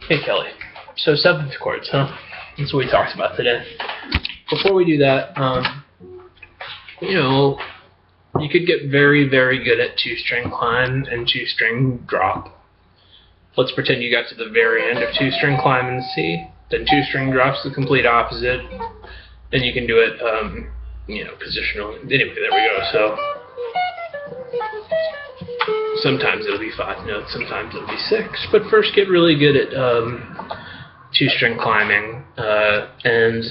Hey Kelly. So seventh chords, huh? That's what we talked about today. Before we do that, you know, you could get very, very good at two-string climb and two-string drop. Let's pretend you got to the very end of two-string climb in C, then two-string drop's the complete opposite, and you can do it, positional. Anyway, there we go. So sometimes it'll be 5 notes, sometimes it'll be 6. But first, get really good at two-string climbing, and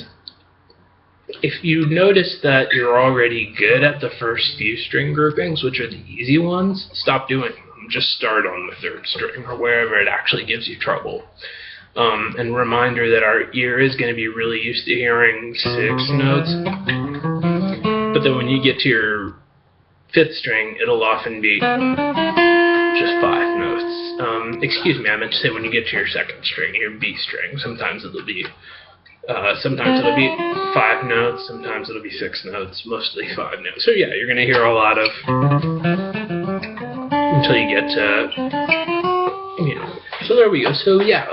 if you notice that you're already good at the first few string groupings, which are the easy ones, stop doing them. Just start on the 3rd string or wherever it actually gives you trouble. And reminder that our ear is going to be really used to hearing 6 notes, but then when you get to your 5th string, it'll often be just 5 notes. Excuse me, I meant to say when you get to your 2nd string, your B string, sometimes it'll be 5 notes, sometimes it'll be 6 notes, mostly 5 notes. So yeah, you're going to hear a lot of, until you get to, so there we go. So yeah,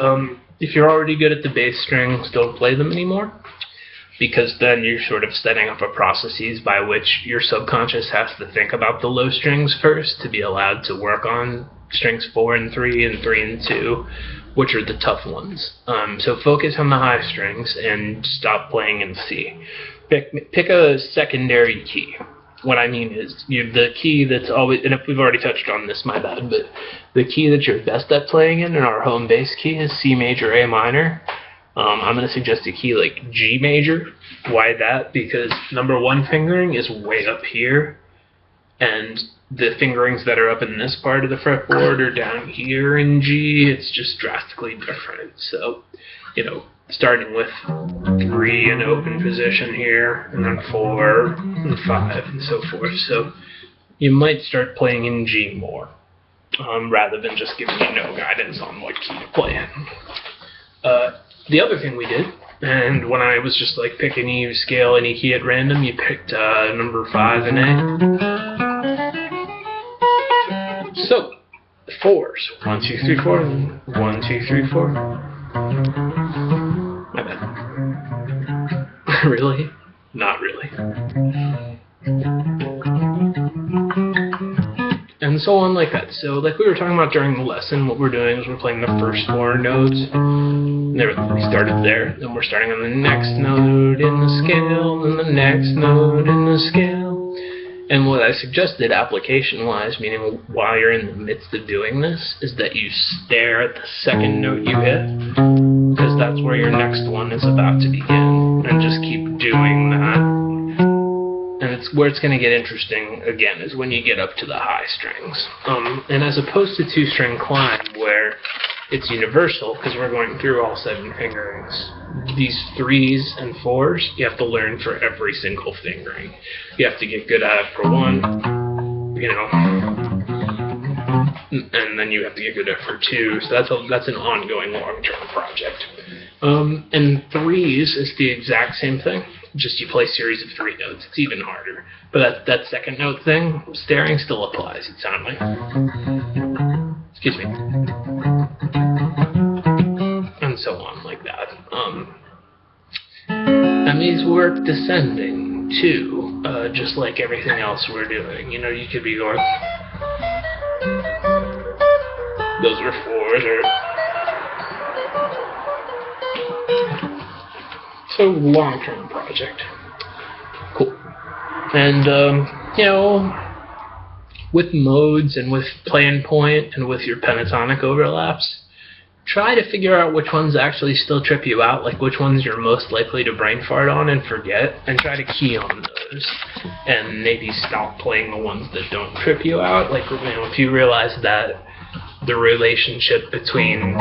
if you're already good at the bass strings, don't play them anymore, because then you're sort of setting up a processes by which your subconscious has to think about the low strings first to be allowed to work on strings 4 and 3 and 3 and 2, which are the tough ones. So focus on the high strings and stop playing in C. Pick a secondary key. What I mean is the key that's always, and if we've already touched on this, my bad, but the key that you're best at playing in our home bass key is C major, A minor. I'm going to suggest a key like G major. Why that? Because number 1 fingering is way up here, and the fingerings that are up in this part of the fretboard are down here in G. It's just drastically different. So, starting with 3 in open position here, and then 4 and 5 and so forth. So you might start playing in G more, rather than just giving you no guidance on what key to play in. The other thing we did, and when I was just like pick any scale, any key at random, you picked number 5 in A. So, 4s. 1, 2, 3, 4. 1, 2, 3, 4. My bad. Really? Not really. And so on like that. So like we were talking about during the lesson, what we're doing is we're playing the first 4 notes. We started there. Then we're starting on the next note in the scale, and the next note in the scale. And what I suggested application-wise, meaning while you're in the midst of doing this, is that you stare at the 2nd note you hit, because that's where your next one is about to begin, and just keep doing that. And it's where it's going to get interesting, again, is when you get up to the high strings. And as opposed to two-string climb, where it's universal, because we're going through all 7 fingerings, these 3s and 4s, you have to learn for every single fingering. You have to get good at it for 1, and then you have to get good at it for 2, so that's an ongoing long-term project. And 3s is the exact same thing, just you play a series of 3 notes. It's even harder. But that 2nd note thing, staring still applies, it sounds like. Excuse me. And so on, like that. And these work descending, too, just like everything else we're doing. You could be going... Those are 4s, or... So, long-term project. Cool. And, with modes and with plan point and with your pentatonic overlaps, try to figure out which ones actually still trip you out, like which ones you're most likely to brain fart on and forget, and try to key on those. And maybe stop playing the ones that don't trip you out. Like, if you realize that the relationship between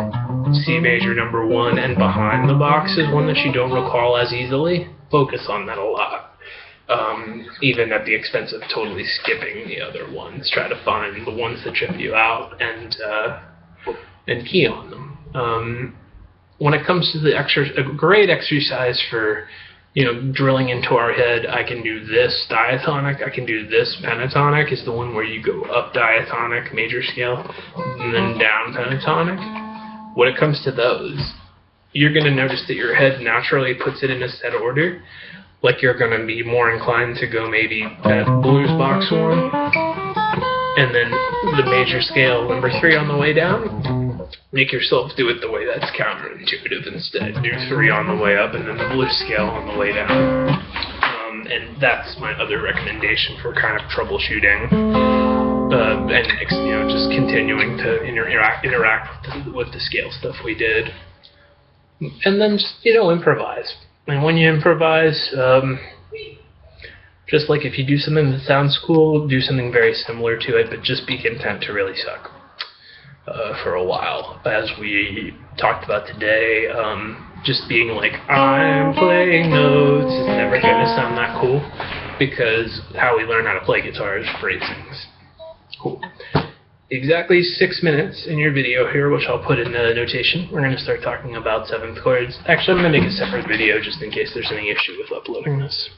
C major number 1 and behind the box is one that you don't recall as easily, focus on that a lot. Even at the expense of totally skipping the other ones. Try to find the ones that trip you out and key on them. When it comes to a great exercise for drilling into our head, I can do this diatonic, I can do this pentatonic, is the one where you go up diatonic, major scale, and then down pentatonic. when it comes to those, you're going to notice that your head naturally puts it in a set order. Like you're going to be more inclined to go maybe that blues box 1, and then the major scale number 3 on the way down. Make yourself do it the way that's counterintuitive instead. Do 3 on the way up, and then the blues scale on the way down. And that's my other recommendation for kind of troubleshooting, and just continuing to interact with the scale stuff we did. And then just, improvise. And when you improvise, just like if you do something that sounds cool, do something very similar to it, but just be content to really suck for a while. As we talked about today, just being like, I'm playing notes is never going to sound that cool, because how we learn how to play guitar is phrasings. Cool. Exactly 6 minutes in your video here, which I'll put in the notation. We're going to start talking about 7th chords. Actually, I'm going to make a separate video just in case there's any issue with uploading this.